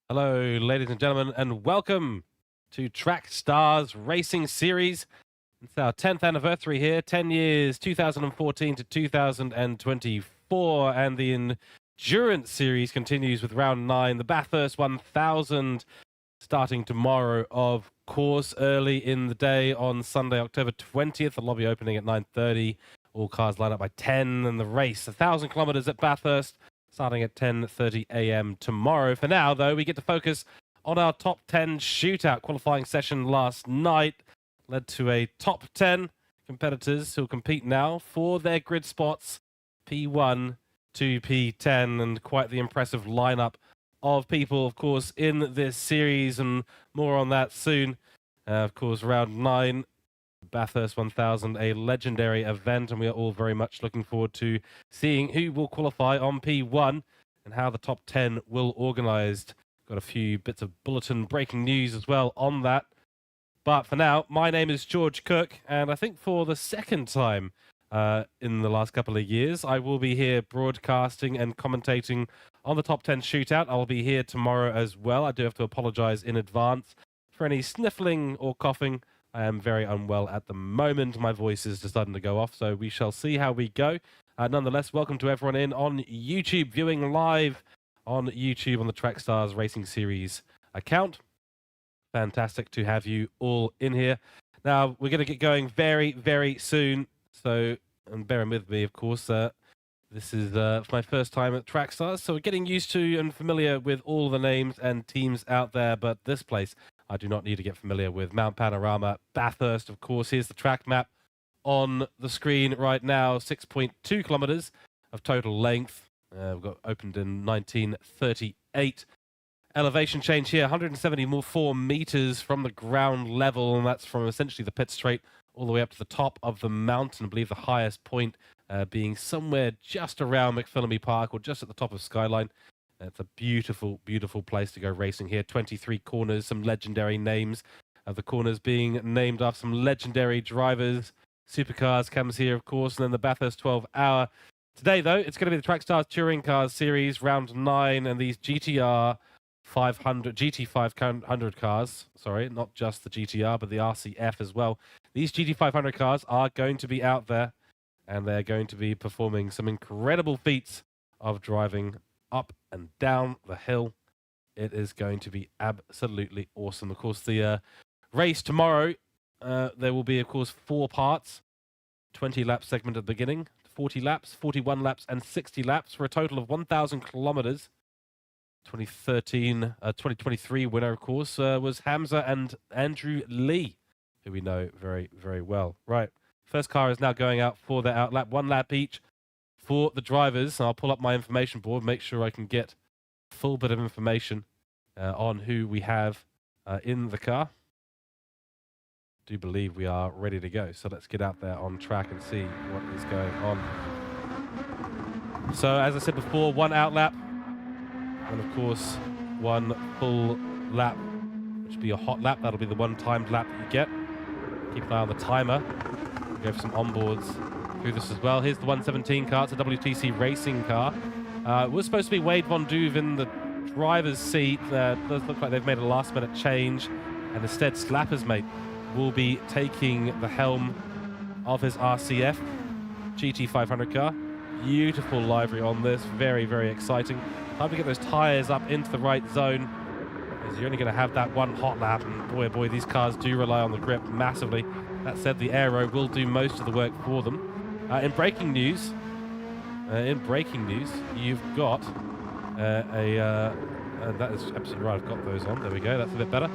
Hello, ladies and gentlemen, and welcome to Track Stars Racing Series. It's our 10th anniversary here, 10 years, 2014 to 2024, and the Endurance Series continues with round 9, the Bathurst 1000, starting tomorrow, of course, early in the day on Sunday, October 20th, the lobby opening at 9:30. All cars line up by 10, and the race, 1,000 kilometers at Bathurst, starting at 10:30 a.m. tomorrow. For now, though, we get to focus on our top 10 shootout. Qualifying session last night led to a top 10 competitors who'll compete now for their grid spots, P1 to P10, and quite the impressive lineup of people, of course, in this series, and more on that soon. Of course, round 9, Bathurst 1000, a legendary event, and we are all very much looking forward to seeing who will qualify on P1 and how the top 10 will organized. Got a few bits of bulletin breaking news as well on that. But for now, my name is George Cook, and I think for the second time in the last couple of years, I will be here broadcasting and commentating on the top 10 shootout. I'll be here tomorrow as well. I do have to apologize in advance for any sniffling or coughing. I am very unwell at the moment. My voice is just starting to go off, so we shall see how we go. Nonetheless, welcome to everyone in on YouTube, viewing live on YouTube on the Track Stars Racing Series account. Fantastic to have you all in here. Now, we're going to get going very, very soon, so, and bear with me, of course. This is my first time at Track Stars, so we're getting used to and familiar with all the names and teams out there, but this place I do not need to get familiar with. Mount Panorama, Bathurst, of course. Here's the track map on the screen right now. 6.2 kilometers of total length. We've got opened in 1938. Elevation change here, 174 meters from the ground level, and that's from essentially the pit straight all the way up to the top of the mountain. I believe the highest point being somewhere just around McPhillamy Park or just at the top of Skyline. It's a beautiful, beautiful place to go racing here. 23 corners, some legendary names of the corners being named after some legendary drivers. Supercars comes here, of course, and then the Bathurst 12-hour. Today, though, it's going to be the Track Stars Touring Cars Series, round 9, and these GT500 cars, sorry, not just the GTR, but the RCF as well. These GT500 cars are going to be out there, and they're going to be performing some incredible feats of driving up and down the hill. It is going to be absolutely awesome. Of course, the race tomorrow, there will be, of course, 4 parts. 20-lap segment at the beginning, 40 laps, 41 laps, and 60 laps for a total of 1,000 kilometers. 2023 winner, of course, was Hamza and Andrew Lee, who we know very, very well. Right, first car is now going out for their outlap, 1 lap each for the drivers. I'll pull up my information board, make sure I can get a full bit of information on who we have in the car. Do believe we are ready to go, so let's get out there on track and see what is going on. So as I said before, 1 outlap, and of course 1 full lap, which will be a hot lap. That'll be the 1 timed lap that you get. Keep an eye on the timer. We'll go for some onboards through this as well. Here's the 117 car. It's a WTC racing car. It was supposed to be Wade Von Duve in the driver's seat. Does look like they've made a last-minute change, and instead Slapper's mate will be taking the helm of his RCF GT500 car. Beautiful livery on this. Very, very exciting. Time to get those tires up into the right zone, because you're only going to have that 1 hot lap, and boy, oh boy, these cars do rely on the grip massively. That said, the aero will do most of the work for them. In breaking news, you've got that is absolutely right. I've got those on. There we go. That's a bit better.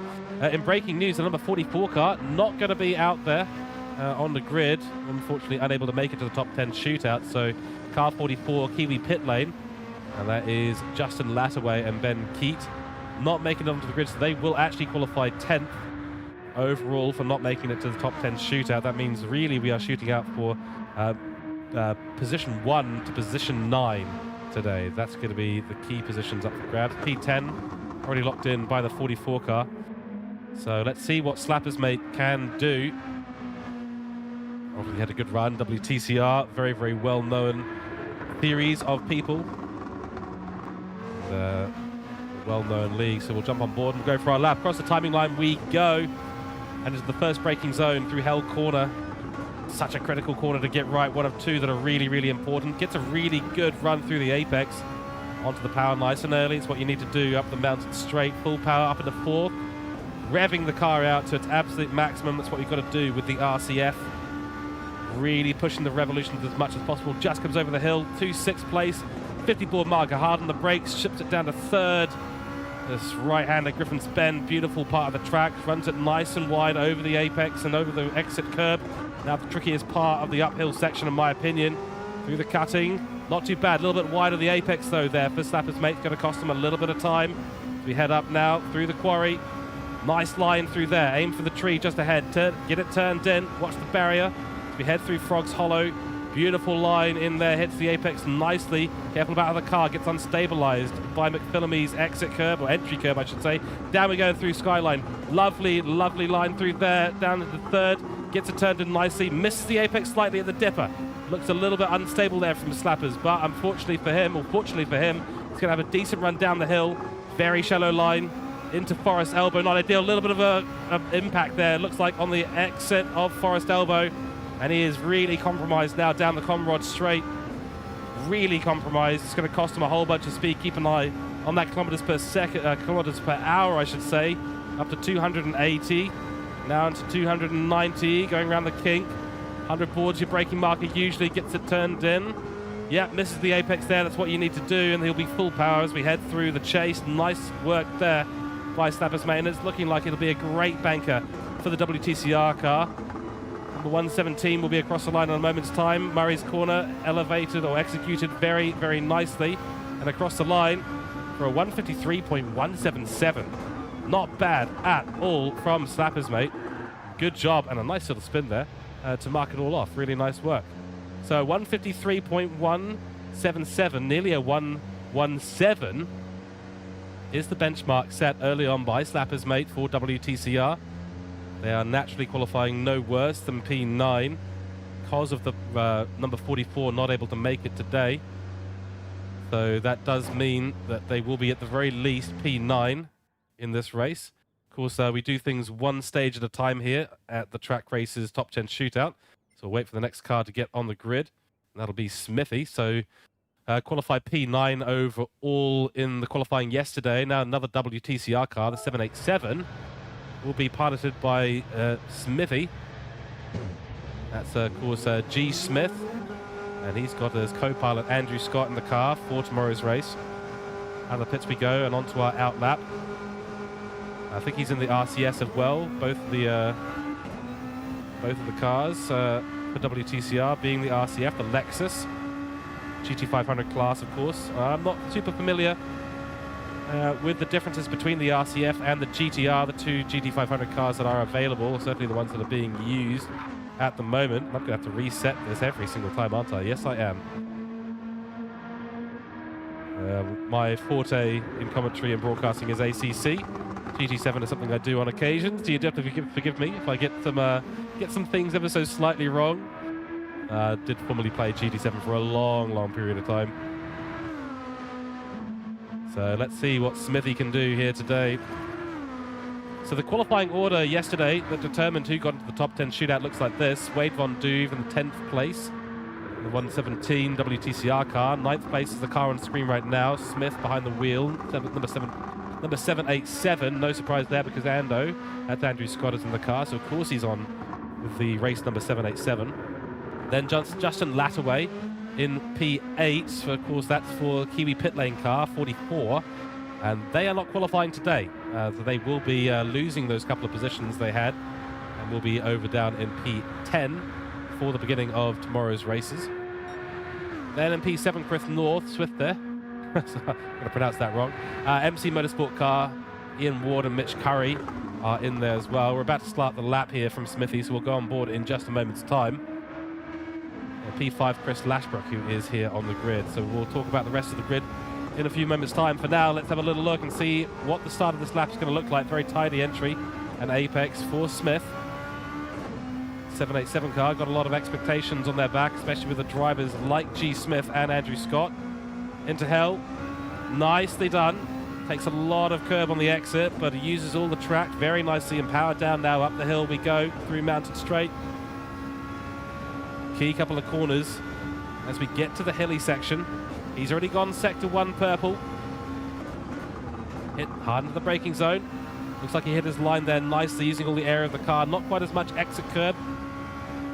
In breaking news, the number 44 car not going to be out there on the grid. Unfortunately, unable to make it to the top 10 shootout. So, car 44, Kiwi pit lane, and that is Justin Lattaway and Ben Keat, not making it onto the grid. So they will actually qualify 10th overall for not making it to the top 10 shootout. That means really we are shooting out for position 1 to position 9 today. That's going to be the key positions up for grabs. P10 already locked in by the 44 car. So let's see what Slapper's mate can do. Obviously had a good run. WTCR, very, very well-known series of people. well-known league. So we'll jump on board and go for our lap. Across the timing line we go. And into the first braking zone through Hell Corner. Such a critical corner to get right. One of two that are really, really important. Gets a really good run through the apex. Onto the power nice and early. It's what you need to do up the mountain straight. Full power up into fourth. Revving the car out to its absolute maximum. That's what you've got to do with the RCF. Really pushing the revolutions as much as possible. Just comes over the hill to sixth place. 50 board marker. Hard on the brakes. Ships it down to third. This right-hander Griffin's Bend, beautiful part of the track, runs it nice and wide over the apex and over the exit curb. Now the trickiest part of the uphill section, in my opinion, through the cutting. Not too bad, a little bit wide of the apex though there for Slapper's Mate, going to cost him a little bit of time. We head up now through the quarry. Nice line through there, aim for the tree just ahead, get it turned in, watch the barrier. We head through Frog's Hollow. Beautiful line in there, hits the apex nicely. Careful about how the car gets unstabilized by McPhillamy's exit curb, or entry curb, I should say. Down we go through Skyline. Lovely, lovely line through there. Down into third. Gets it turned in nicely. Misses the apex slightly at the dipper. Looks a little bit unstable there from Slappers, but unfortunately for him, or fortunately for him, he's going to have a decent run down the hill. Very shallow line into Forest Elbow. Not ideal. A little bit of a impact there. Looks like on the exit of Forest Elbow. And he is really compromised now down the Comrod straight. Really compromised. It's going to cost him a whole bunch of speed. Keep an eye on that kilometers per hour, I should say. Up to 280. Now into 290. Going around the kink. 100 boards, your braking marker usually gets it turned in. Yeah, misses the apex there. That's what you need to do. And he'll be full power as we head through the chase. Nice work there by Slapper's Mate. And it's looking like it'll be a great banker for the WTCR car. Number 117 will be across the line in a moment's time. Murray's Corner elevated or executed very, very nicely. And across the line for a 153.177. Not bad at all from Slapper's Mate. Good job and a nice little spin there to mark it all off. Really nice work. So 153.177, nearly a 117, is the benchmark set early on by Slapper's Mate for WTCR. They are naturally qualifying no worse than P9 because of the number 44 not able to make it today. So that does mean that they will be at the very least P9 in this race. Of course, we do things one stage at a time here at the Track Races Top 10 Shootout. So we'll wait for the next car to get on the grid. And that'll be Smithy. So qualified P9 overall in the qualifying yesterday. Now another WTCR car, the 787. Will be piloted by Smithy. That's, of course, G. Smith. And he's got his co-pilot Andrew Scott in the car for tomorrow's race. Out of the pits we go and onto our out lap. I think he's in the RCS as well. Both of the cars for WTCR being the RCF, the Lexus. GT500 class, of course. I'm not super familiar with the differences between the RCF and the GTR, the two GT500 cars that are available, certainly the ones that are being used at the moment. I'm going to have to reset this every single time, aren't I? Yes, I am. My forte in commentary and broadcasting is ACC. GT7 is something I do on occasion, so you do have to forgive me if I get some things ever so slightly wrong. Did formerly play GT7 for a long, long period of time. So let's see what Smithy can do here today. So the qualifying order yesterday that determined who got into the top 10 shootout looks like this. Wade Von Duve in the 10th place. The 117 WTCR car. 9th place is the car on screen right now. Smith behind the wheel. Number 787. No surprise there because that's Andrew Scott is in the car. So of course he's on with the race number 787. Then Justin Lattaway in P8, so of course that's for Kiwi pit lane car, 44, and they are not qualifying today, so they will be losing those couple of positions they had, and will be over down in P10 for the beginning of tomorrow's races. Then in P7, Chris North, Swift there, I'm going to pronounce that wrong, MC Motorsport car, Ian Ward and Mitch Curry are in there as well. We're about to start the lap here from Smithy, so we'll go on board in just a moment's time. P5 Chris Lashbrook, who is here on the grid. So we'll talk about the rest of the grid in a few moments' time. For now, let's have a little look and see what the start of this lap is going to look like. Very tidy entry and apex for Smith. 787 car, got a lot of expectations on their back, especially with the drivers like G. Smith and Andrew Scott. Into hell. Nicely done. Takes a lot of curb on the exit, but he uses all the track very nicely and power down now. Up the hill we go through Mountain Straight. Key couple of corners as we get to the hilly section. He's already gone sector 1 purple. Hit hard into the braking zone. Looks like he hit his line there nicely, using all the area of the car. Not quite as much exit curb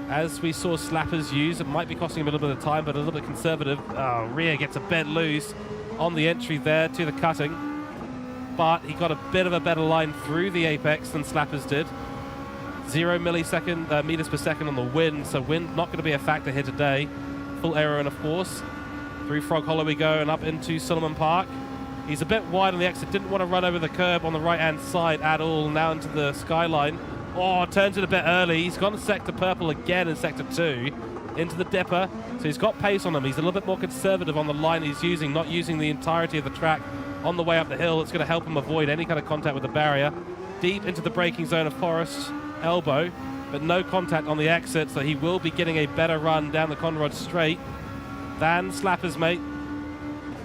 as we saw Slappers use. It might be costing him a little bit of time, but a little bit conservative. Oh, rear gets a bit loose on the entry there to the cutting. But he got a bit of a better line through the apex than Slappers did. 0 meters per second on the wind, so wind not going to be a factor here today. Full aero and a force. Through Frog Hollow we go and up into Solomon Park. He's a bit wide on the exit, didn't want to run over the curb on the right-hand side at all. Now into the skyline. Oh, turns it a bit early. He's gone to sector purple again in sector 2. Into the dipper, so he's got pace on him. He's a little bit more conservative on the line he's using, not using the entirety of the track on the way up the hill. It's going to help him avoid any kind of contact with the barrier. Deep into the braking zone of Forest Elbow, but no contact on the exit, so he will be getting a better run down the Conrod Straight than Slappers, mate.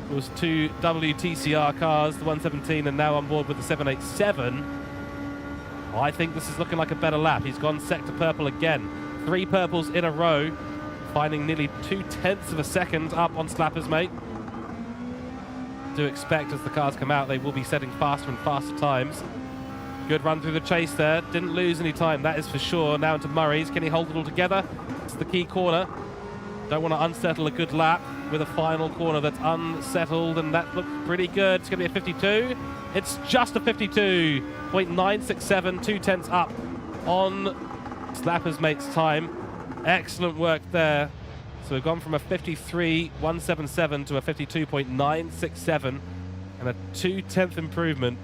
It was 2 WTCR cars, the 117, and now on board with the 787. I think this is looking like a better lap. He's gone sector purple again. 3 purples in a row, finding nearly 0.2 of a second up on Slappers, mate. Do expect as the cars come out, they will be setting faster and faster times. Good run through the chase there. Didn't lose any time, that is for sure. Now into Murray's. Can he hold it all together? It's the key corner. Don't want to unsettle a good lap with a final corner that's unsettled, and that looks pretty good. It's going to be a 52. It's just a 52.967, 0.2 up on Slappers mate's time. Excellent work there. So we've gone from a 53.177 to a 52.967, and a 0.2 improvement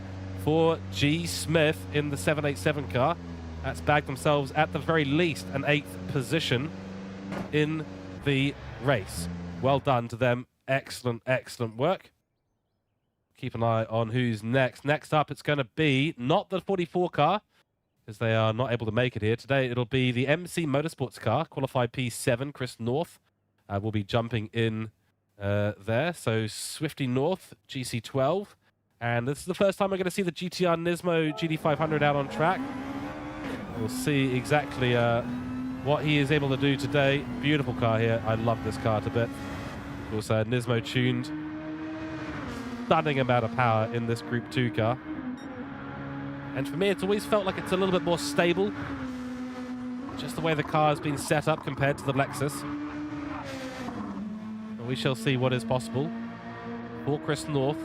for G. Smith in the 787 car. That's bagged themselves at the very least an 8th position in the race. Well done to them. Excellent, excellent work. Keep an eye on who's next. Next up, it's going to be not the 44 car, as they are not able to make it here. Today, it'll be the MC Motorsports car, qualified P7, Chris North. Will be jumping in there. So Swifty North, GC12. And this is the first time we're going to see the GTR Nismo GT500 out on track. We'll see exactly what he is able to do today. Beautiful car here. I love this car to bits. Of course, Nismo tuned. Stunning amount of power in this Group 2 car. And for me, it's always felt like it's a little bit more stable. Just the way the car has been set up compared to the Lexus. But we shall see what is possible. For Chris North,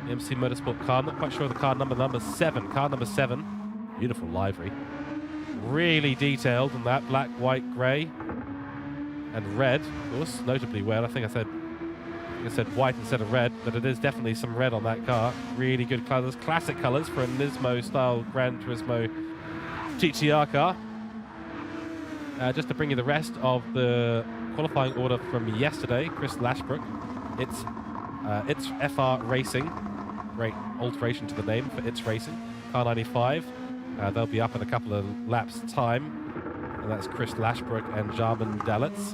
the MC Motorsport car. I'm not quite sure of the car number 7. Car number 7. Beautiful livery. Really detailed in that black, white, grey, and red, of course, notably red. I think I said white instead of red, but it is definitely some red on that car. Really good colours, classic colours for a Nismo-style Gran Turismo GTR car. Just to bring you the rest of the qualifying order from yesterday, Chris Lashbrook. It's FR Racing, great alteration to the name for It's Racing. Car 95. They'll be up in a couple of laps' time. And that's Chris Lashbrook and Jarman Dalitz.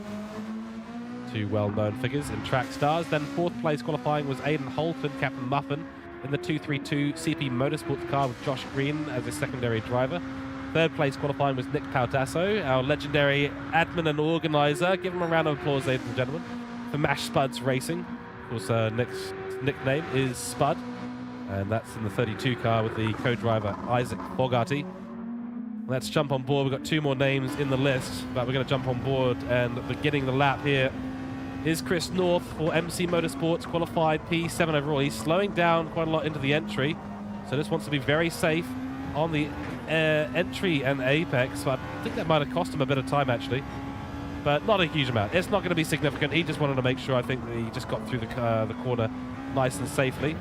2 well-known figures in track stars. Then 4th place qualifying was Aidan Holt and Captain Muffin in the 232 CP Motorsports car with Josh Green as a secondary driver. 3rd place qualifying was Nick Pautasso, our legendary admin and organizer. Give him a round of applause, ladies and gentlemen, for Mash Spuds Racing. Of course, Nick's nickname is Spud. And that's in the 32 car with the co-driver Isaac Fogarty. Let's jump on board. We've got 2 more names in the list, but we're going to jump on board, and beginning the lap here is Chris North for MC Motorsports, qualified P7 overall. He's slowing down quite a lot into the entry, so just wants to be very safe on the entry and apex. So I think that might have cost him a bit of time, actually, but not a huge amount. It's not going to be significant. He just wanted to make sure, I think, that he just got through the corner nice and safely.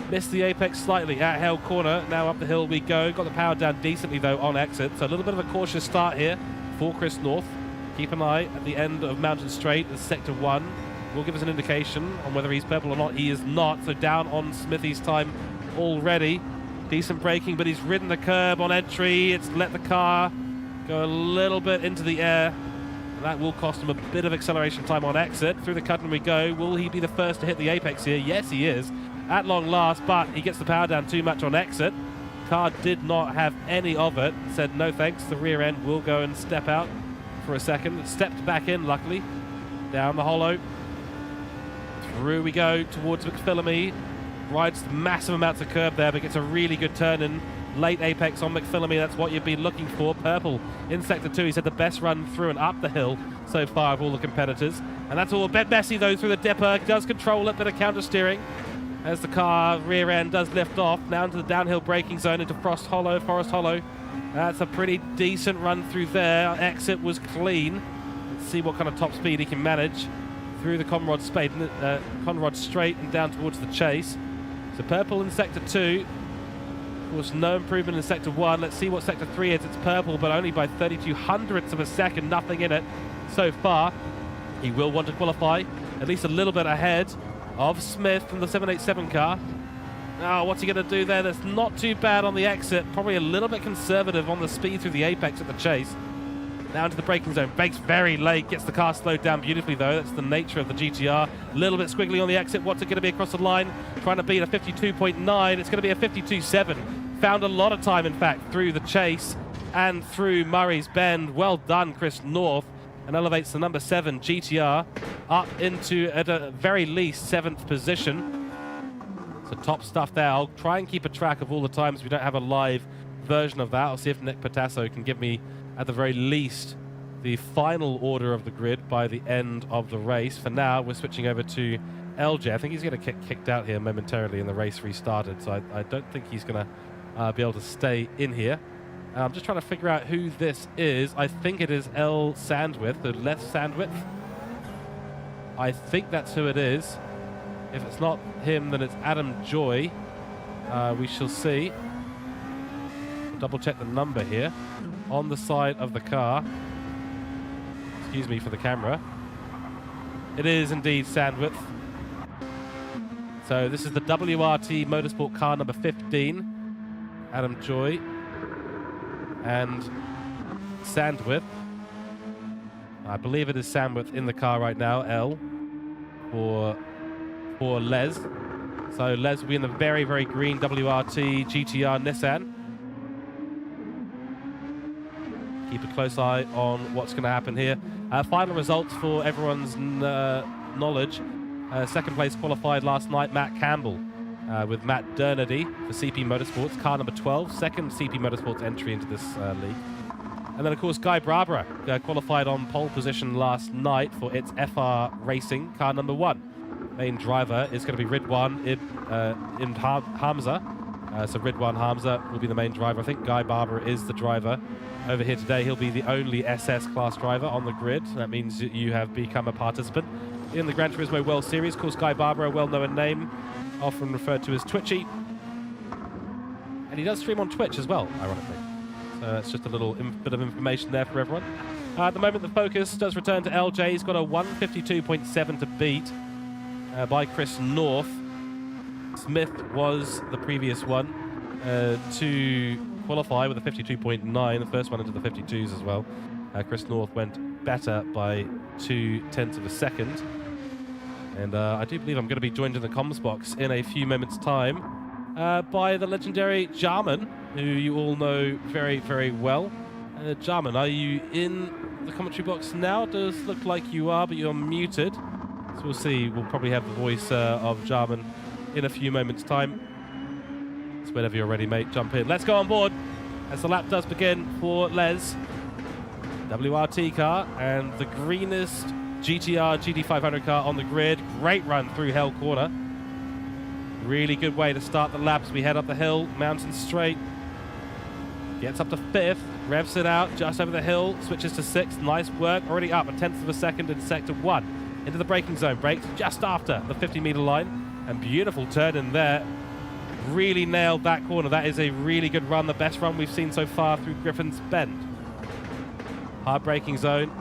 Missed the apex slightly at Hell Corner. Now up the hill we go. Got the power down decently, though, on exit. So a little bit of a cautious start here for Chris North. Keep an eye at the end of Mountain Straight as Sector 1 will give us an indication on whether he's purple or not. He is not. So down on Smithy's time already. Decent braking, but he's ridden the curb on entry. It's let the car go a little bit into the air. And that will cost him a bit of acceleration time on exit. Through the cutting we go. Will he be the first to hit the apex here? Yes, he is. at long last, but he gets the power down too much on exit. Car did not have any of it. Said no thanks. The rear end will go and step out for a second. It stepped back in, luckily. Down the hollow. Through we go towards McPhillamy. Rides massive amounts of curb there, but gets a really good turn in. Late apex on McPhillamy. That's what you've been looking for. Purple in sector 2. He's had the best run through and up the hill so far of all the competitors. And that's all a bit messy though through the dipper. Does control it, bit of counter steering. As the car rear end does lift off, now into the downhill braking zone into Forest Hollow. That's a pretty decent run through there. Exit was clean. Let's see what kind of top speed he can manage through the Conrod Straight and down towards the chase. So Purple in sector 2. Of course, no improvement in sector 1. Let's see what sector 3 is. It's Purple, but only by 32 hundredths of a second. Nothing in it so far. He will want to qualify at least a little bit ahead of Smith from the 787 car. Oh, what's he going to do there? That's not too bad on the exit. Probably a little bit conservative on the speed through the apex at the chase. Now into the braking zone. Brakes very late. Gets the car slowed down beautifully, though. That's the nature of the GTR. A little bit squiggly on the exit. What's it going to be across the line? Trying to beat a 52.9. It's going to be a 52.7. Found a lot of time, in fact, through the chase and through Murray's Bend. Well done, Chris North. And elevates the number 7 GTR up into, at a very least, 7th position. So top stuff there. I'll try and keep a track of all the times. We don't have a live version of that. I'll see if Nick Patasso can give me, at the very least, the final order of the grid by the end of the race. For now, we're switching over to LJ. I think he's going to get kicked out here momentarily, and the race restarted. So I don't think he's going to be able to stay in here. I'm just trying to figure out who this is. I think it is L. Sandwith, the left Sandwith. I think that's who it is. If it's not him, then it's Adam Joy. We shall see. We'll double check the number here. On the side of the car. Excuse me for the camera. It is indeed Sandwith. So this is the WRT Motorsport car number 15. Adam Joy. And Sandwith. I believe it is Sandwith in the car right now, L, for Les. So Les will be in the very, very green WRT GTR Nissan. Keep a close eye on what's going to happen here. Final results for everyone's knowledge. Second place qualified last night, Matt Campbell. With Matt Dernerdy for CP Motorsports, car number 12, second CP Motorsports entry into this league. And then, of course, Guy Barbara qualified on pole position last night for its FR Racing, car number 1. Main driver is going to be Ridwan Ibn Hamza. So Ridwan Hamza will be the main driver. I think Guy Barbara is the driver over here today. He'll be the only SS class driver on the grid. That means you have become a participant in the Gran Turismo World Series. Of course, Guy Barbara, a well-known name, often referred to as Twitchy. And he does stream on Twitch as well, ironically. So that's just a little bit of information there for everyone. At the moment, the focus does return to LJ. He's got a 152.7 to beat by Chris North. Smith was the previous one to qualify with a 52.9, the first one into the 52s as well. Chris North went better by 0.2 of a second. And I do believe I'm going to be joined in the comms box in a few moments' time by the legendary Jarman, who you all know very, very well. Jarman, are you in the commentary box now? It does look like you are, but you're muted. So we'll see. We'll probably have the voice of Jarman in a few moments' time. So whenever you're ready, mate, jump in. Let's go on board as the lap does begin for Les. WRT car and the greenest GTR GT500 car on the grid. Great run through Hell Corner. Really good way to start the lap as we head up the hill, mountain straight. Gets up to 5th, revs it out just over the hill, switches to 6th. Nice work, already up 1/10 of a second in sector 1. Into the braking zone, brakes just after the 50-meter line. And beautiful turn in there. Really nailed that corner. That is a really good run, the best run we've seen so far through Griffin's Bend. Hard braking zone,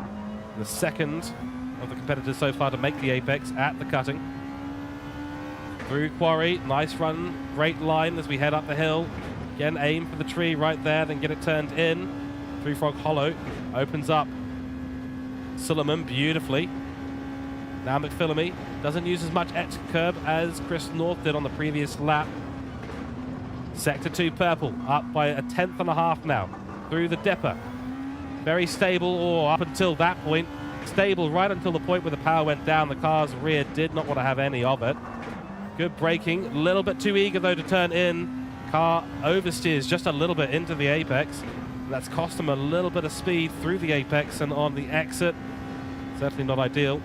the second of the competitors so far to make the apex at the cutting. Through Quarry, nice run, great line as we head up the hill. Again, aim for the tree right there, then get it turned in. Through Frog Hollow, opens up Suleiman beautifully. Now McPhillamy doesn't use as much exit curb as Chris North did on the previous lap. Sector 2 purple, up by 1/10.5 now, through the dipper. Very stable, or up until that point, stable right until the point where the power went down. The car's rear did not want to have any of it. Good braking, a little bit too eager though to turn in. Car oversteers just a little bit into the apex. That's cost him a little bit of speed through the apex and on the exit. Certainly not ideal.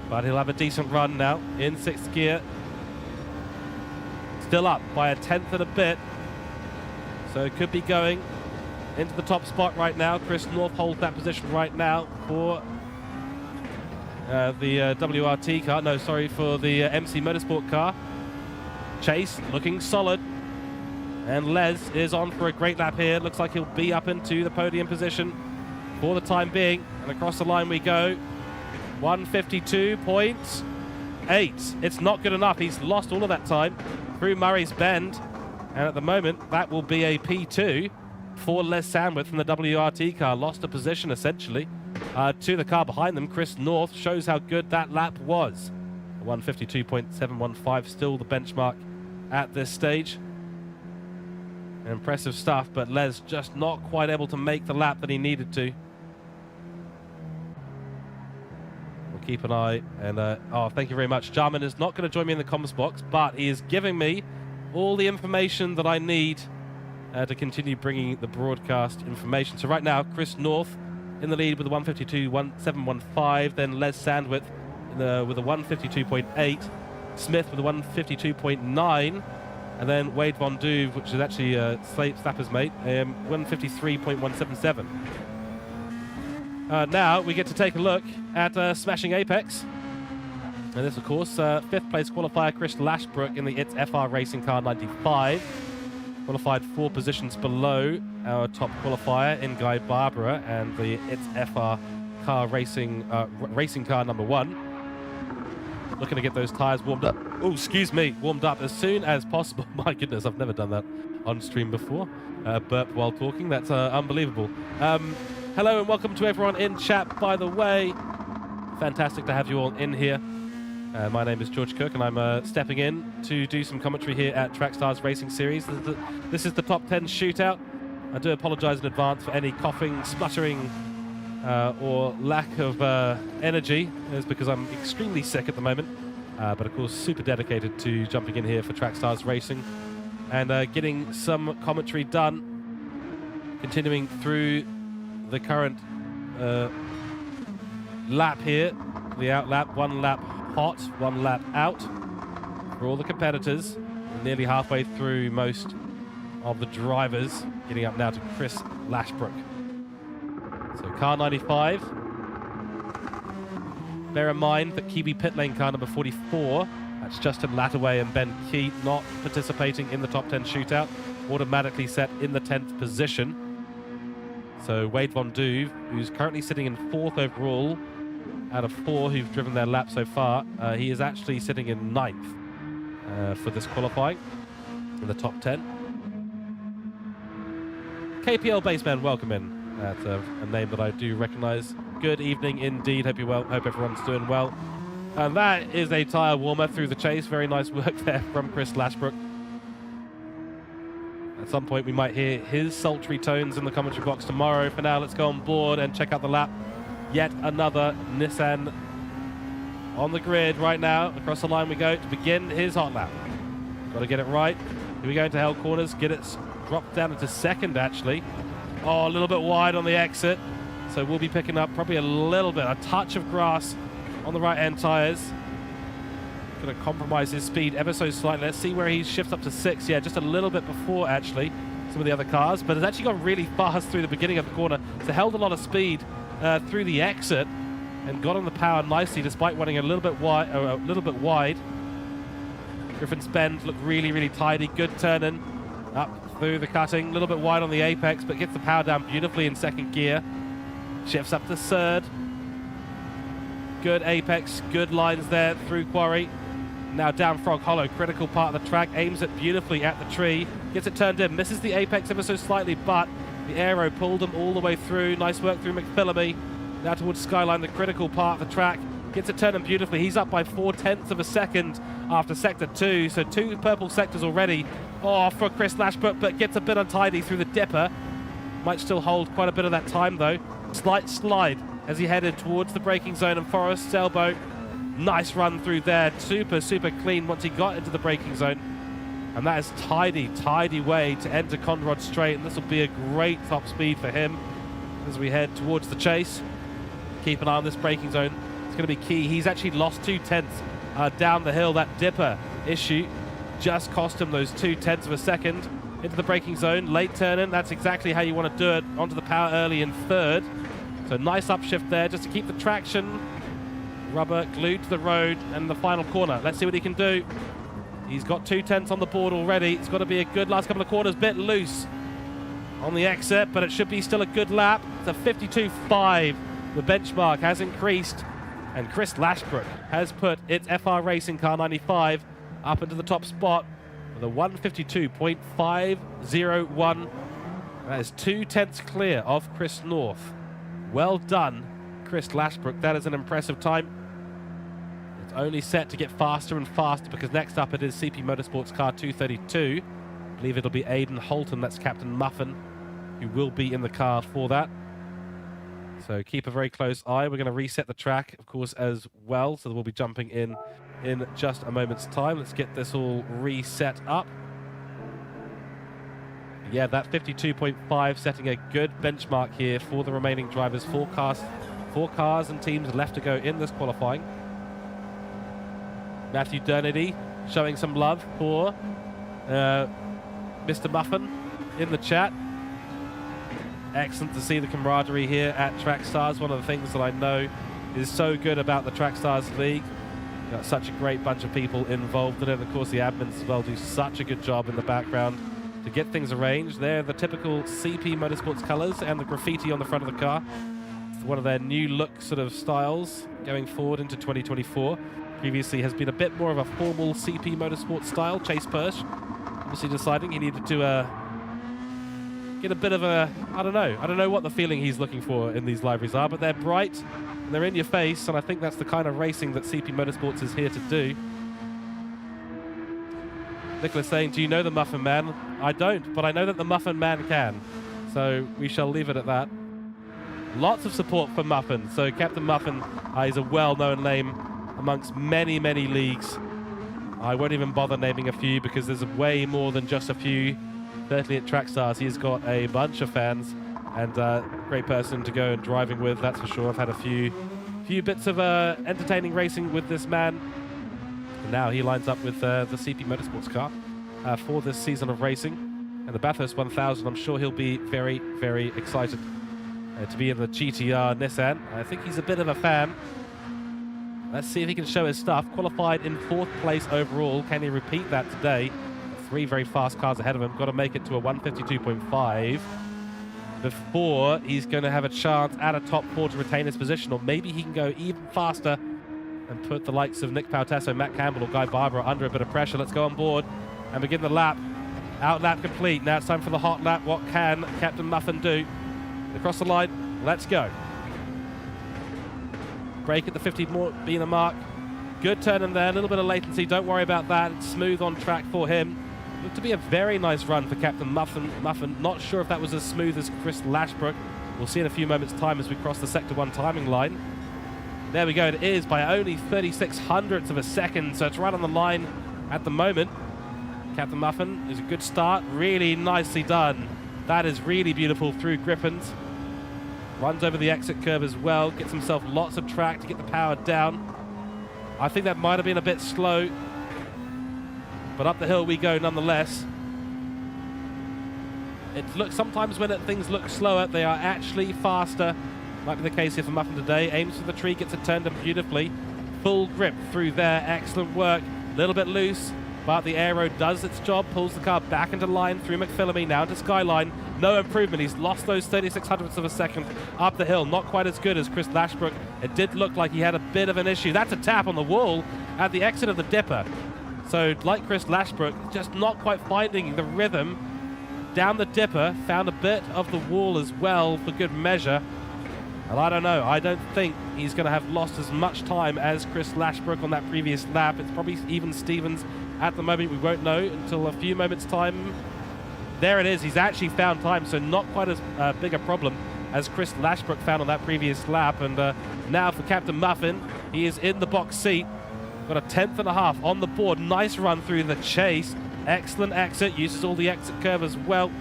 But he'll have a decent run now in 6th gear. Still up by 1/10 and a bit. So it could be going into the top spot right now. Chris North holds that position right now for the WRT car. No, sorry, for the MC Motorsport car. Chase looking solid. And Les is on for a great lap here. Looks like he'll be up into the podium position for the time being. And across the line we go. 152.8. It's not good enough. He's lost all of that time through Murray's Bend. And at the moment, that will be a P2 for Les Sandwith from the WRT car. Lost a position, essentially, to the car behind them. Chris North shows how good that lap was. 152.715, still the benchmark at this stage. Impressive stuff, but Les just not quite able to make the lap that he needed to. We'll keep an eye, and oh, thank you very much. Jarman is not going to join me in the comms box, but he is giving me all the information that I need to continue bringing the broadcast information. So right now, Chris North in the lead with a 152.715, then Les Sandwith with a 152.8, Smith with a 152.9, and then Wade Von Duve, which is actually Slapper's mate, 153.177. Now we get to take a look at Smashing Apex. And this, of course, 5th place qualifier Chris Lashbrook in the It's FR Racing Car 95. Qualified 4 positions below our top qualifier in Guy Barbara and the It's FR Car Racing Car number 1. Looking to get those tyres warmed up. Oh, excuse me, warmed up as soon as possible. My goodness, I've never done that on stream before. Burp while talking, that's unbelievable. Hello and welcome to everyone in chat, by the way. Fantastic to have you all in here. My name is George Cook, and I'm stepping in to do some commentary here at Trackstars Racing Series. This is the top 10 shootout. I do apologize in advance for any coughing, spluttering, or lack of energy. It's because I'm extremely sick at the moment. But of course, super dedicated to jumping in here for Trackstars Racing and getting some commentary done. Continuing through the current lap here, the out lap, 1 lap hot, 1 lap out for all the competitors. We're nearly halfway through most of the drivers, getting up now to Chris Lashbrook. So car 95. Bear in mind that Kiwi pit lane car number 44, that's Justin Lattaway and Ben Key, not participating in the top 10 shootout, automatically set in the 10th position. So Wade Von Duve, who's currently sitting in 4th overall out of 4 who've driven their lap so far, he is actually sitting in 9th for this qualifying in the top 10. KPL Baseman, welcome in. That's a name that I do recognize. Good evening indeed. Hope you're well. Hope everyone's doing well. And that is a tyre warmer through the chase. Very nice work there from Chris Lashbrook. At some point we might hear his sultry tones in the commentary box tomorrow. For now, let's go on board and check out the lap. Yet another Nissan on the grid right now. Across the line we go to begin his hot lap. Got to get it right. Here we go into hell corners. Get it dropped down into 2nd, actually. Oh, a little bit wide on the exit. So we'll be picking up probably a little bit, a touch of grass on the right-hand tyres. Going to compromise his speed ever so slightly. Let's see where he shifts up to 6. Yeah, just a little bit before, actually, some of the other cars. But it's actually gone really fast through the beginning of the corner. So held a lot of speed through the exit and got on the power nicely despite running a little bit wide. Griffin's Bend looked really, really tidy. Good turning up through the cutting. A little bit wide on the apex, but gets the power down beautifully in 2nd gear. Shifts up to 3rd. Good apex, good lines there through Quarry. Now down Frog Hollow, critical part of the track. Aims it beautifully at the tree. Gets it turned in. Misses the apex ever so slightly, but the aero pulled him all the way through. Nice work through McPhillamy. Now towards Skyline, the critical part of the track. Gets it turning beautifully. He's up by 0.4 of a second after sector 2. So 2 purple sectors already. Oh, for Chris Lashbrook, but gets a bit untidy through the dipper. Might still hold quite a bit of that time though. Slight slide as he headed towards the braking zone, and Forrest's elbow. Nice run through there. Super, super clean once he got into the braking zone. And that is tidy way to enter Conrod Straight. And this will be a great top speed for him as we head towards the chase. Keep an eye on this braking zone. It's going to be key. He's actually lost 0.2 down the hill. That dipper issue just cost him those 0.2 of a second into the braking zone. Late turn in. That's exactly how you want to do it. Onto the power early in third. So nice upshift there just to keep the traction. Rubber glued to the road and the final corner. Let's see what he can do. He's got 0.2 on the board already. It's got to be a good last couple of corners. Bit loose on the exit, but it should be still a good lap. It's a 52.5. The benchmark has increased, and Chris Lashbrook has put its FR Racing Car 95 up into the top spot with a 152.501. That is 0.2 clear of Chris North. Well done, Chris Lashbrook. That is an impressive time. It's only set to get faster and faster because next up it is CP Motorsports car 232. I believe it'll be Aidan Holton, that's Captain Muffin, who will be in the car for that. So keep a very close eye. We're going to reset the track, of course, as well. So we'll be jumping in just a moment's time. Let's get this all reset up. Yeah, that 52.5 setting a good benchmark here for the remaining drivers. 4 cars and teams left to go in this qualifying. Matthew Durnity showing some love for Mr. Muffin in the chat. Excellent to see the camaraderie here at Trackstars. One of the things that I know is so good about the Trackstars League. You've got such a great bunch of people involved in it. Of course, the admins as well do such a good job in the background to get things arranged. They're the typical CP Motorsports colours and the graffiti on the front of the car. It's one of their new look sort of styles going forward into 2024. Previously has been a bit more of a formal CP Motorsports style. Chase Persh obviously deciding he needed to get a bit of a, I don't know what the feeling he's looking for in these liveries are, but they're bright and they're in your face, and I think that's the kind of racing that CP Motorsports is here to do. Nicholas saying, do you know the Muffin Man? I don't, but I know that the Muffin Man can. So we shall leave it at that. Lots of support for Muffin. So Captain Muffin is a well-known name amongst many, many leagues. I won't even bother naming a few because there's way more than just a few. Certainly at Trackstars, he's got a bunch of fans and great person to go and driving with, that's for sure. I've had a few bits of entertaining racing with this man. And now he lines up with the CP Motorsports car for this season of racing. And the Bathurst 1000, I'm sure he'll be very, very excited to be in the GTR Nissan. I think he's a bit of a fan. Let's see if he can show his stuff. Qualified in 4th place overall. Can he repeat that today? 3 very fast cars ahead of him. Got to make it to a 152.5 before he's going to have a chance at a top 4 to retain his position, or maybe he can go even faster and put the likes of Nick Pautasso, Matt Campbell, or Guy Barbara under a bit of pressure. Let's go on board and begin the lap. Out lap complete. Now it's time for the hot lap. What can Captain Muffin do? Across the line. Let's go. Brake at the 50 being a mark. Good turn in there. A little bit of latency. Don't worry about that. It's smooth on track for him. Looked to be a very nice run for Captain Muffin. Not sure if that was as smooth as Chris Lashbrook. We'll see in a few moments' time as we cross the Sector 1 timing line. There we go. It is by only 36 hundredths of a second, so it's right on the line at the moment. Captain Muffin is a good start. Really nicely done. That is really beautiful through Griffins. Runs over the exit curve as well. Gets himself lots of track to get the power down. I think that might have been a bit slow, but up the hill we go nonetheless. It looks sometimes when things look slower, they are actually faster. Might be the case here for Muffin today. Aims for the tree, gets it turned in beautifully. Full grip through there. Excellent work. A little bit loose, but the aero does its job. Pulls the car back into line through McPhillamy, now into Skyline. No improvement. He's lost those 36 hundredths of a second up the hill. Not quite as good as Chris Lashbrook. It did look like he had a bit of an issue. That's a tap on the wall at the exit of the dipper. So like Chris Lashbrook, just not quite finding the rhythm down the dipper. Found a bit of the wall as well for good measure. And I don't know. I don't think he's going to have lost as much time as Chris Lashbrook on that previous lap. It's probably even Stevens at the moment. We won't know until a few moments' time. There it is. He's actually found time, so not quite as big a problem as Chris Lashbrook found on that previous lap. And now for Captain Muffin, he is in the box seat. Got a 10th and a half on the board. Nice run through the chase. Excellent exit. Uses all the exit curve as well.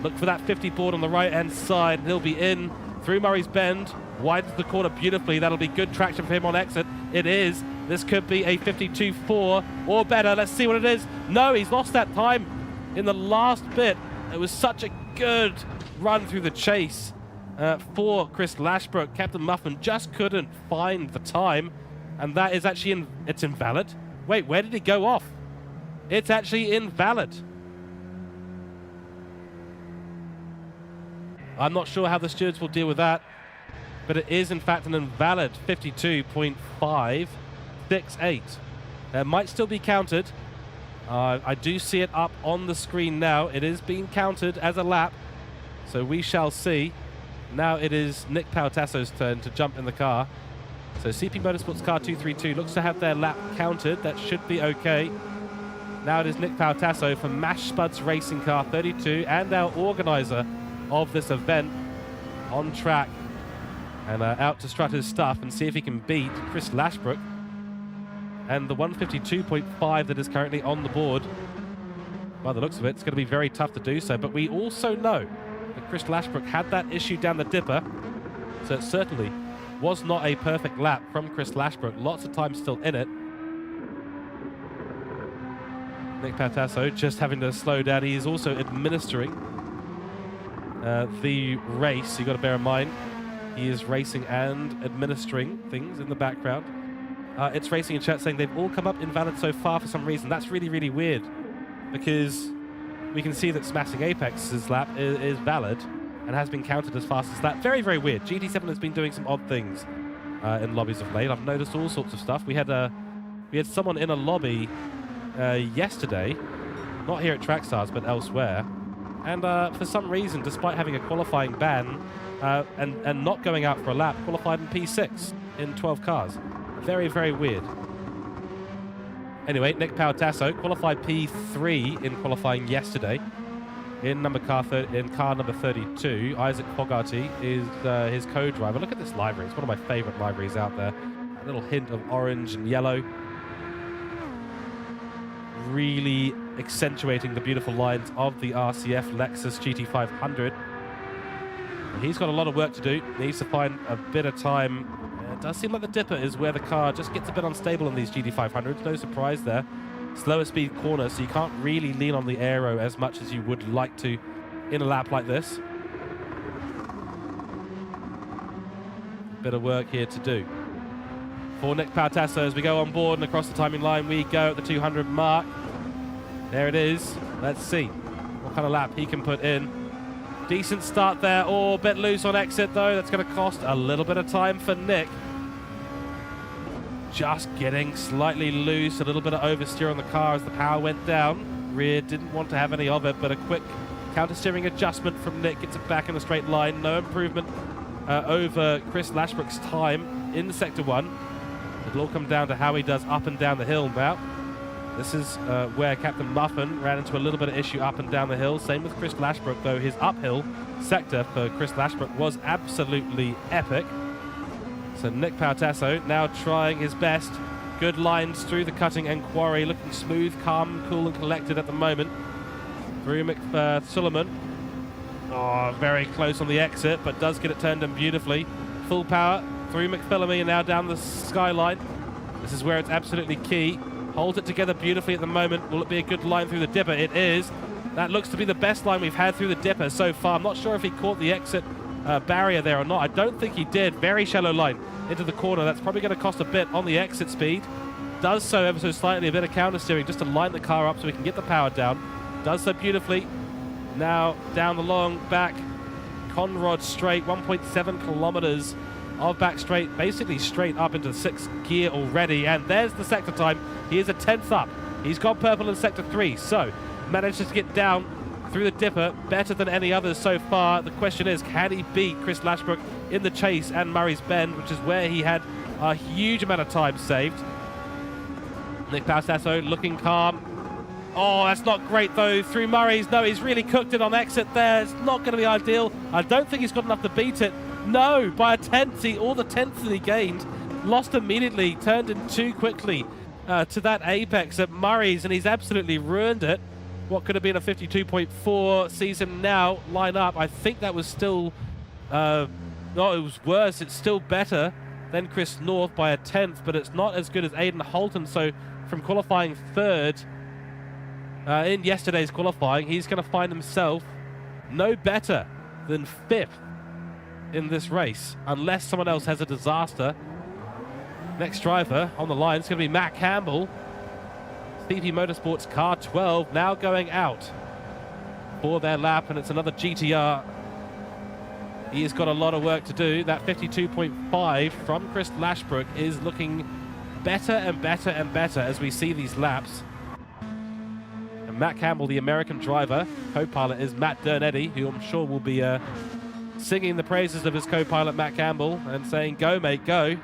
Look for that 50 board on the right-hand side. He'll be in through Murray's Bend. Widens the corner beautifully. That'll be good traction for him on exit. It is. This could be a 52.4 or better. Let's see what it is. No, he's lost that time in the last bit. It was such a good run through the chase for Chris Lashbrook. Captain Muffin just couldn't find the time, and that is actually it's invalid. Wait, where did it go off? It's actually invalid. I'm not sure how the stewards will deal with that, but it is in fact an invalid 52.568. It might still be counted. I do see it up on the screen now. It is being counted as a lap, so we shall see. Now it is Nick Pautasso's turn to jump in the car. So CP Motorsports car 232 looks to have their lap counted. That should be okay. Now it is Nick Pautasso from Mash Spuds Racing Car 32 and our organizer of this event on track, and out to strut his stuff and see if he can beat Chris Lashbrook and the 152.5 that is currently on the board. By the looks of it, it's going to be very tough to do so, but we also know that Chris Lashbrook had that issue down the dipper, so it certainly was not a perfect lap from Chris Lashbrook. Lots of time still in it. Nick Pautasso just having to slow down. He is also administering the race. You got to bear in mind he is racing and administering things in the background. It's Racing in chat saying they've all come up invalid so far for some reason. That's really, really weird, because we can see that Smashing Apex's lap is valid and has been counted as fast as that. Very, very weird. GT7 has been doing some odd things in lobbies of late. I've noticed all sorts of stuff. We had someone in a lobby yesterday, not here at Trackstars but elsewhere, and for some reason, despite having a qualifying ban and not going out for a lap, qualified in P6 in 12 cars. Very, very weird. Anyway, Nick Pautasso qualified P3 in qualifying yesterday in car number 32. Isaac Fogarty is his co-driver. Look at this livery. It's one of my favorite liveries out there. A little hint of orange and yellow, really accentuating the beautiful lines of the RCF Lexus GT500. He's got a lot of work to do. Needs to find a bit of time. It does seem like the dipper is where the car just gets a bit unstable in these GT500s. No surprise there. Slower speed corner, so you can't really lean on the aero as much as you would like to in a lap like this. Bit of work here to do for Nick Pautasso as we go on board, and across the timing line we go at the 200 mark. There it is. Let's see what kind of lap he can put in. Decent start there. Oh, a bit loose on exit though. That's going to cost a little bit of time for Nick. Just getting slightly loose. A little bit of oversteer on the car as the power went down. Rear didn't want to have any of it, but a quick counter-steering adjustment from Nick gets it back in a straight line. No improvement over Chris Lashbrook's time in Sector 1. It'll all come down to how he does up and down the hill now. This is where Captain Muffin ran into a little bit of issue up and down the hill. Same with Chris Lashbrook, though his uphill sector for Chris Lashbrook was absolutely epic. So Nick Pautasso now trying his best. Good lines through the cutting and quarry, looking smooth, calm, cool and collected at the moment. Through Suleiman. Oh, very close on the exit, but does get it turned in beautifully. Full power through McPhillamy and now down the skyline. This is where it's absolutely key. Holds it together beautifully at the moment. Will it be a good line through the dipper? It is. That looks to be the best line we've had through the dipper so far. I'm not sure if he caught the exit barrier there or not. I don't think he did. Very shallow line into the corner. That's probably going to cost a bit on the exit speed. Does so ever so slightly. A bit of counter steering just to line the car up so we can get the power down. Does so beautifully. Now down the long back Conrod straight, 1.7 kilometers of back straight, basically straight up into 6th gear already, and there's the sector time. He is a 10th up. He's got purple in sector 3, so manages to get down through the dipper, better than any others so far. The question is, can he beat Chris Lashbrook in the chase and Murray's Bend, which is where he had a huge amount of time saved. Nick Pausasso looking calm. Oh, that's not great though. Through Murray's. No, he's really cooked it on exit there. It's not going to be ideal. I don't think he's got enough to beat it. No, by a tenth. All the tenths that he gained, lost immediately, turned in too quickly to that apex at Murray's, and he's absolutely ruined it. What could have been a 52.4 sees him now line up. I think that was still, no, it was worse. It's still better than Chris North by a tenth, but it's not as good as Aidan Holton. So from qualifying third in yesterday's qualifying, he's going to find himself no better than fifth in this race, unless someone else has a disaster. Next driver on the line is going to be Matt Campbell. CP Motorsports car 12 now going out for their lap, and it's another GTR. He has got a lot of work to do. That 52.5 from Chris Lashbrook is looking better and better and better as we see these laps. And Matt Campbell, the American driver, co-pilot is Matt Dernetti, who I'm sure will be singing the praises of his co-pilot Matt Campbell and saying, "Go, mate, go."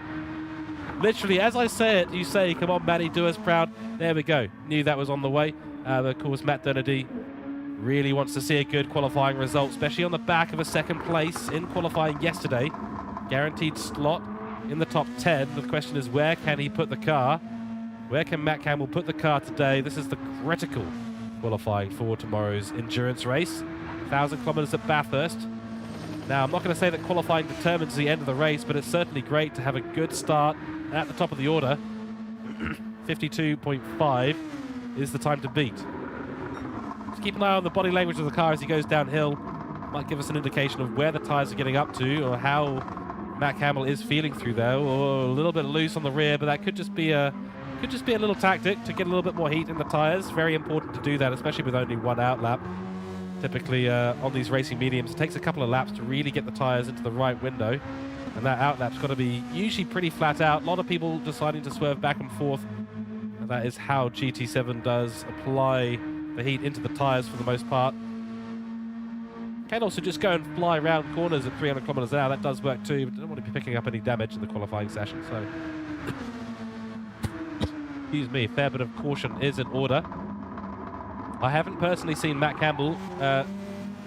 Literally, as I say it, you say, "Come on, Matty, do us proud." There we go. Knew that was on the way. Of course, Matt Dernetti really wants to see a good qualifying result, especially on the back of a second place in qualifying yesterday. Guaranteed slot in the top 10. The question is, where can he put the car? Where can Matt Campbell put the car today? This is the critical qualifying for tomorrow's endurance race. 1,000 kilometers at Bathurst. Now, I'm not going to say that qualifying determines the end of the race, but it's certainly great to have a good start at the top of the order. 52.5 is the time to beat. Just keep an eye on the body language of the car as he goes downhill. Might give us an indication of where the tyres are getting up to, or how Matt Campbell is feeling through there. Or a little bit loose on the rear, but that could just be a little tactic to get a little bit more heat in the tyres. Very important to do that, especially with only one out lap. Typically on these racing mediums, it takes a couple of laps to really get the tyres into the right window, and that out lap's got to be usually pretty flat out. A lot of people deciding to swerve back and forth, and that is how GT7 does apply the heat into the tyres for the most part. Can also just go and fly around corners at 300 kilometers an hour. That does work too, but don't want to be picking up any damage in the qualifying session, so excuse me, a fair bit of caution is in order. I haven't personally seen Matt Campbell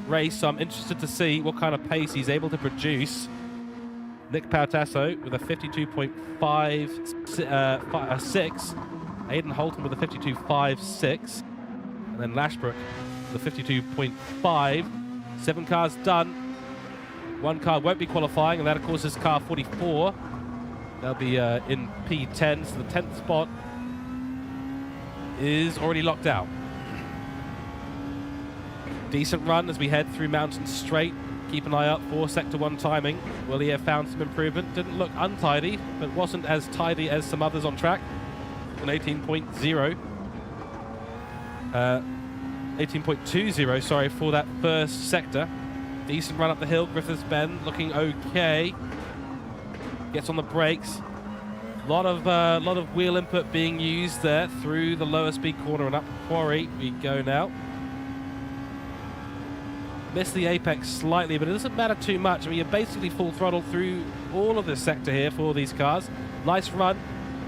race, so I'm interested to see what kind of pace he's able to produce. Nick Pausasso with a 52.56, Aidan Holton with a 52.56, and then Lashbrook with a 52.5. 7 cars done. 1 car won't be qualifying, and that of course is car 44. They'll be in P10, so the 10th spot is already locked out. Decent run as we head through Mountain Straight. Keep an eye out for Sector 1 timing. Will he have found some improvement? Didn't look untidy, but wasn't as tidy as some others on track. An 18.20, sorry, for that first sector. Decent run up the hill. Griffiths Bend looking okay. Gets on the brakes. Lot of wheel input being used there through the lower speed corner and up Quarry we go now. Missed the apex slightly, but it doesn't matter too much. I mean, you're basically full throttle through all of this sector here for these cars. Nice run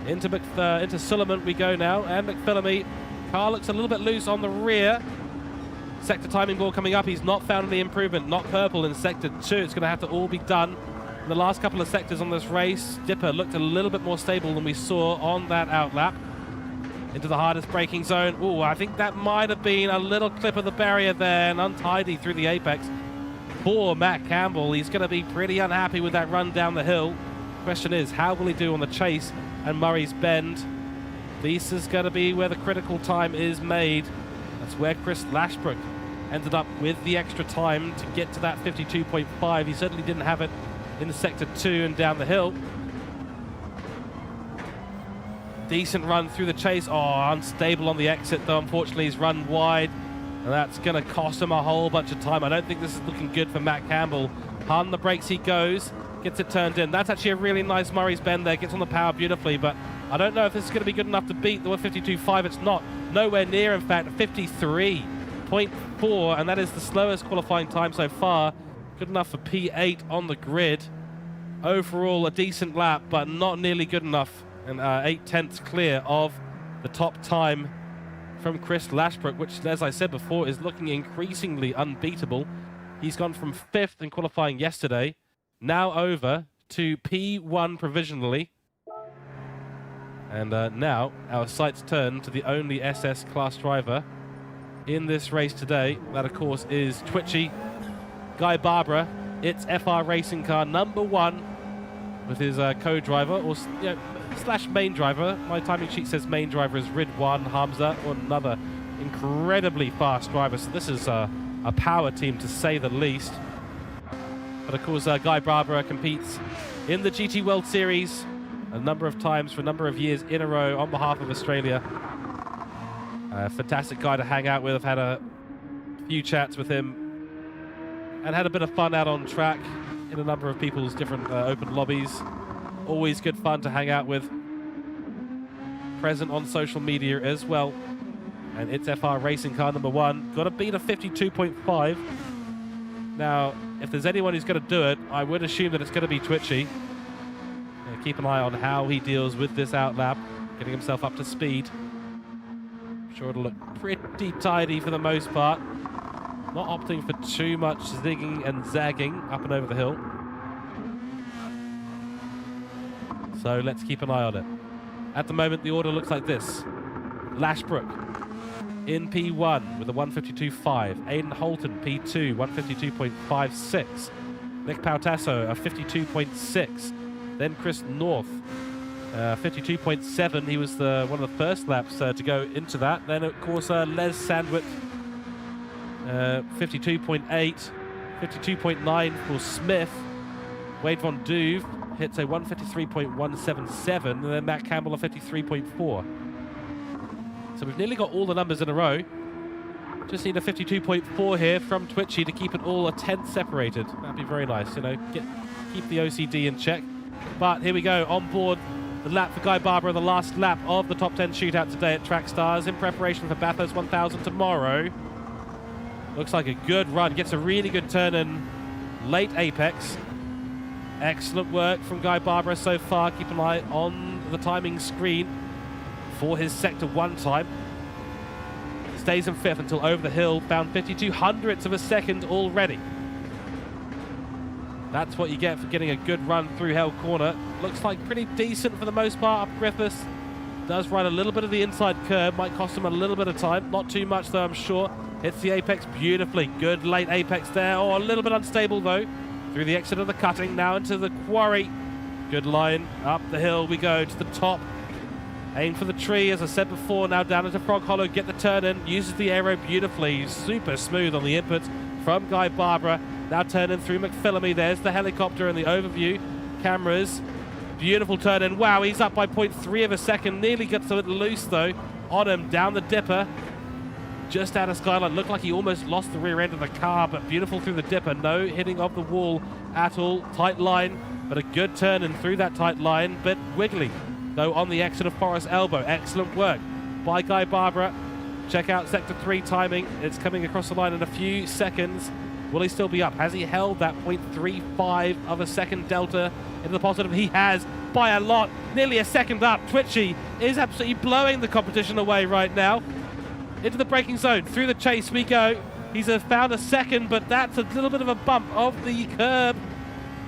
into Suleiman we go now, and McPhillamy. Car looks a little bit loose on the rear. Sector timing ball coming up. He's not found any improvement. Not purple in Sector 2. It's going to have to all be done in the last couple of sectors on this race. Dipper looked a little bit more stable than we saw on that out lap. Into the hardest braking zone. Oh, I think that might have been a little clip of the barrier there and untidy through the apex. Poor Matt Campbell. He's going to be pretty unhappy with that run down the hill. Question is, how will he do on the chase and Murray's Bend? This is going to be where the critical time is made. That's where Chris Lashbrook ended up with the extra time to get to that 52.5. He certainly didn't have it in Sector 2 and down the hill. Decent run through the chase. Oh, unstable on the exit though. Unfortunately, he's run wide, and that's going to cost him a whole bunch of time. I don't think this is looking good for Matt Campbell. On the brakes he goes, gets it turned in. That's actually a really nice Murray's Bend there. Gets on the power beautifully, but I don't know if this is going to be good enough to beat the 52.5. It's not. Nowhere near, in fact. 53 1:54, and that is the slowest qualifying time so far. Good enough for P8 on the grid. Overall, a decent lap, but not nearly good enough. And 8/10 clear of the top time from Chris Lashbrook, which, as I said before, is looking increasingly unbeatable. He's gone from 5th in qualifying yesterday, now over to P1 provisionally. And now our sights turn to the only SS class driver in this race today. That, of course, is Twitchy Guy Barbara. It's FR Racing car number 1 with his co-driver, or slash main driver. My timing sheet says main driver is Ridwan Hamza, or another incredibly fast driver. So this is a power team, to say the least. But of course, Guy Barbara competes in the GT World Series a number of times for a number of years in a row on behalf of Australia. A fantastic guy to hang out with. I've had a few chats with him and had a bit of fun out on track in a number of people's different open lobbies. Always good fun to hang out with. Present on social media as well. And it's FR Racing car number 1. Got to beat a 52.5. Now, if there's anyone who's going to do it, I would assume that it's going to be Twitchy. Keep an eye on how he deals with this outlap, getting himself up to speed. I'm sure it'll look pretty tidy for the most part. Not opting for too much zigging and zagging up and over the hill. So let's keep an eye on it. At the moment, the order looks like this. Lashbrook in P1 with a 152.5. Aidan Holton, P2, 152.56. Nick Pautasso, a 52.6. Then Chris North, 52.7. He was one of the first laps to go into that. Then, of course, Les Sandwick, 52.8. 52.9 for Smith. Wade Von Duve hits a 153.177. And then Matt Campbell, a 53.4. So we've nearly got all the numbers in a row. Just need a 52.4 here from Twitchy to keep it all a tenth separated. That'd be very nice, you know, keep the OCD in check. But here we go, on board the lap for Guy Barbara, the last lap of the top 10 shootout today at Track Stars in preparation for Bathurst 1000 tomorrow. Looks like a good run, gets a really good turn in late apex. Excellent work from Guy Barbara so far. Keep an eye on the timing screen for his Sector 1 time. Stays in 5th until over the hill, found 52 hundredths of a second already. That's what you get for getting a good run through Hell Corner. Looks like pretty decent for the most part up Griffiths. Does run a little bit of the inside curve. Might cost him a little bit of time. Not too much though, I'm sure. Hits the apex beautifully. Good late apex there. Oh, a little bit unstable though. Through the exit of the cutting. Now into the quarry. Good line. Up the hill we go to the top. Aim for the tree, as I said before. Now down into Frog Hollow. Get the turn in. Uses the aero beautifully. Super smooth on the inputs from Guy Barbara. Now turning through McPhillamy. There's the helicopter and the overview cameras. Beautiful turn in. Wow, he's up by 0.3 of a second. Nearly gets a bit loose though on him. Down the dipper. Just out of skyline. Looked like he almost lost the rear end of the car, but beautiful through the dipper. No hitting of the wall at all. Tight line, but a good turn in through that tight line, but wiggly though on the exit of Forest Elbow. Excellent work by Guy Barbara. Check out Sector 3 timing. It's coming across the line in a few seconds. Will he still be up? Has he held that 0.35 of a second delta into the positive? He has, by a lot. Nearly a second up. Twitchy is absolutely blowing the competition away right now. Into the braking zone. Through the chase we go. He's found a second, but that's a little bit of a bump of the curb.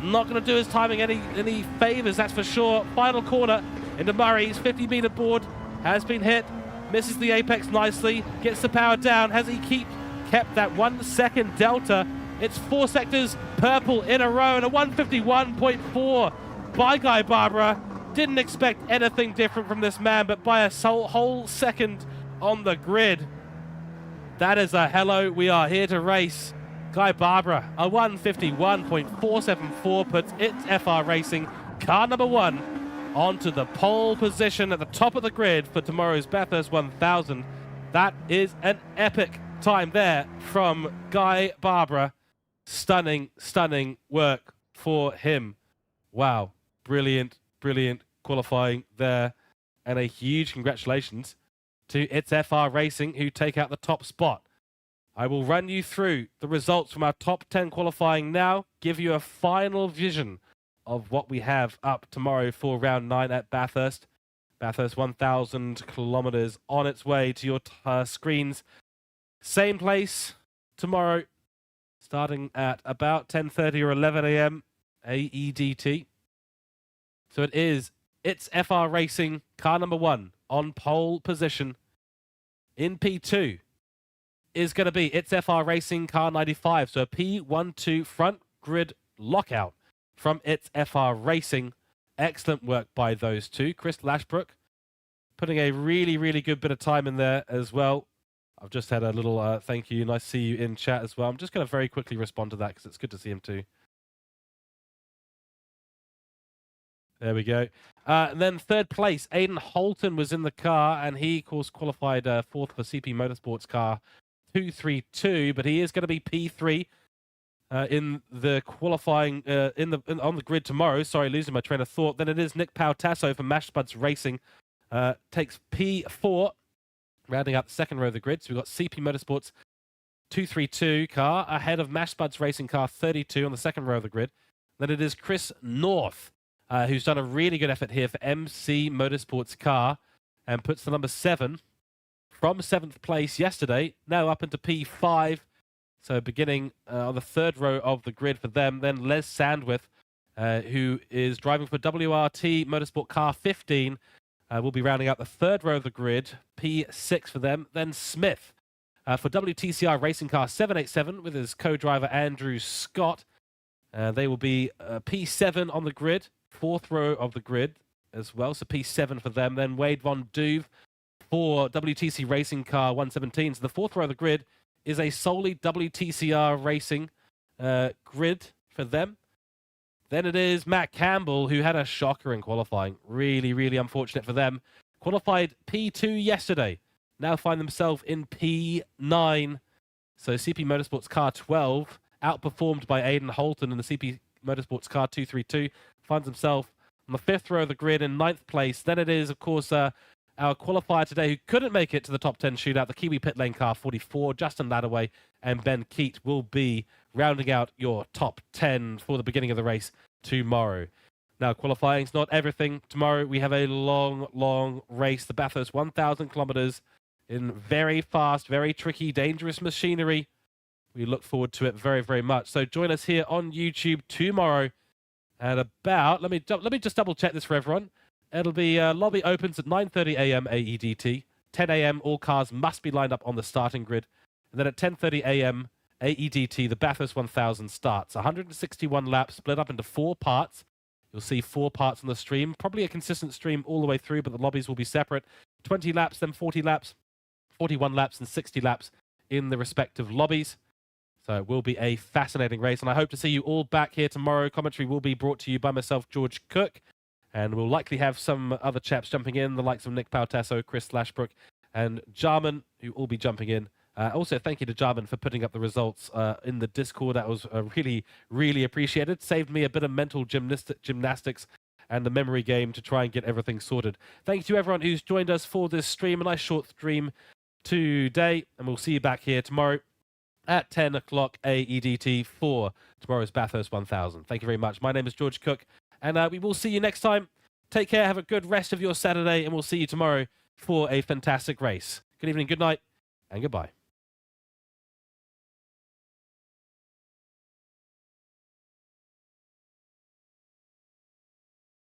Not going to do his timing any favors, that's for sure. Final corner into Murray's 50-meter board. Has been hit. Misses the apex nicely. Gets the power down. Has he kept that 1 second delta? It's 4 sectors purple in a row and a 151.4 by Guy Barbara. Didn't expect anything different from this man, but by a whole second on the grid. That is a hello, we are here to race. Guy Barbara, a 151.474 puts its FR Racing car number 1 onto the pole position at the top of the grid for tomorrow's Bathurst 1000. That is an epic time there from Guy Barbara. Stunning, stunning work for him. Wow, brilliant, brilliant qualifying there. And a huge congratulations to It's FR Racing, who take out the top spot. I will run you through the results from our top 10 qualifying now, give you a final vision of what we have up tomorrow for round 9 at Bathurst. Bathurst 1,000 kilometers on its way to your screens. Same place tomorrow, starting at about 10:30 or 11 a.m. AEDT. So it's FR Racing, car number 1 on pole position. In P2 is going to be it's FR Racing, car 95. So a P12 front grid lockout from it's FR Racing. Excellent work by those two. Chris Lashbrook putting a really, really good bit of time in there as well. I've just had a little thank you. Nice to see you in chat as well. I'm just going to very quickly respond to that because it's good to see him too. There we go. And then third place, Aidan Holton was in the car, and he, of course, qualified fourth for CP Motorsports car 232, but he is going to be P3 in the qualifying on the grid tomorrow. Sorry, losing my train of thought. Then it is Nick Pautasso for Mashbuds Racing. Takes P4, rounding out the second row of the grid. So we've got CP Motorsports 232 car ahead of Mashbuds Racing car 32 on the second row of the grid. Then it is Chris North, who's done a really good effort here for MC Motorsports car and puts the number 7 from 7th place yesterday, now up into P5. So beginning on the third row of the grid for them. Then Les Sandwith, who is driving for WRT Motorsport car 15, will be rounding out the third row of the grid, P6 for them. Then Smith for WTCR Racing car 787 with his co-driver Andrew Scott. They will be P7 on the grid, fourth row of the grid as well, so P7 for them. Then Wade Von Duve for WTC Racing car 117. So the fourth row of the grid is a solely WTCR Racing grid for them. Then it is Matt Campbell, who had a shocker in qualifying. Really, really unfortunate for them. Qualified P2 yesterday. Now find themselves in P9. So CP Motorsports car 12, outperformed by Aidan Holton in the CP Motorsports car 232, finds himself on the fifth row of the grid in 9th place. Then it is, of course, our qualifier today who couldn't make it to the top 10 shootout, the Kiwi Pit Lane car 44, Justin Ladaway and Ben Keat will be rounding out your top 10 for the beginning of the race tomorrow. Now, qualifying's not everything. Tomorrow we have a long, long race, the Bathurst 1,000 kilometers in very fast, very tricky, dangerous machinery. We look forward to it very, very much. So join us here on YouTube tomorrow at about, let me just double check this for everyone. It'll be lobby opens at 9:30 a.m. AEDT. 10 a.m. all cars must be lined up on the starting grid. And then at 10:30 a.m. AEDT, the Bathurst 1000 starts. 161 laps split up into 4 parts. You'll see 4 parts on the stream. Probably a consistent stream all the way through, but the lobbies will be separate. 20 laps, then 40 laps, 41 laps, and 60 laps in the respective lobbies. So it will be a fascinating race, and I hope to see you all back here tomorrow. Commentary will be brought to you by myself, George Cook, and we'll likely have some other chaps jumping in, the likes of Nick Pautasso, Chris Lashbrook, and Jarman, who will be jumping in. Also, thank you to Jarman for putting up the results in the Discord. That was really, really appreciated. Saved me a bit of mental gymnastics and the memory game to try and get everything sorted. Thank you to everyone who's joined us for this stream, a nice short stream today, and we'll see you back here tomorrow at 10 o'clock AEDT for tomorrow's Bathurst 1000. Thank you very much. My name is George Cook, and we will see you next time. Take care, have a good rest of your Saturday, and we'll see you tomorrow for a fantastic race. Good evening, good night, and goodbye.